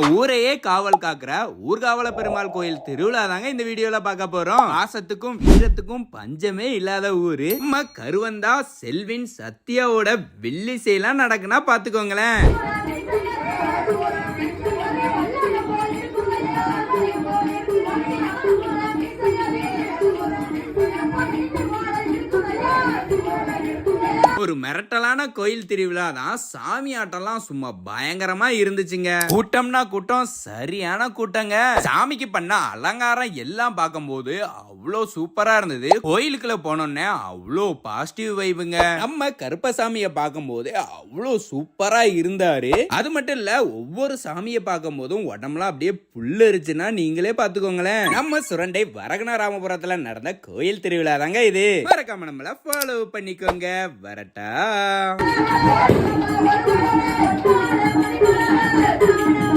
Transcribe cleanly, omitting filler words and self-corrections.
ஊரையே காவல் காக்குற ஊர்காவல பெருமாள் கோயில் திருவிழா தாங்க இந்த வீடியோல பார்க்க போறோம். பாசத்துக்கும் வீரத்துக்கும் பஞ்சமே இல்லாத ஊரு நம்ம கருவந்தா செல்வின் சத்யாவோட வில்லிசையெல்லாம் நடக்குன்னா பாத்துக்கோங்களேன். ஒரு மிரட்டலான கோயில் திருவிழா தான். சாமி ஆட்டம்லாம் சும்மா பயங்கரமா இருந்துச்சுங்க. கூட்டம்னா கூட்டம், சரியான கூட்டங்க. சாமிக்கு பண்ண அலங்காரம் எல்லாம் பார்க்கும்போது அவ்வளோ சூப்பரா இருந்தது. கோயிலுக்குள்ள போனோன்னே அவ்வளோ பாசிட்டிவ் வைப்புங்க. நம்ம கருப்பசாமியை பார்க்கும்போது அவ்வளோ சூப்பரா இருந்தாரு. அது மட்டும் இல்ல, ஒவ்வொரு சாமியை பார்க்கும் போதும் உடம்புலாம் அப்படியே புல்லரிச்சுன்னா நீங்களே பாத்துக்கோங்களேன். நம்ம சுரண்டை வரகணராமபுரத்துல நடந்த கோயில் திருவிழா தாங்க இது. மறக்காம நம்மள ஃபாலோ பண்ணிக்கோங்க. வரட்டா. Thank you.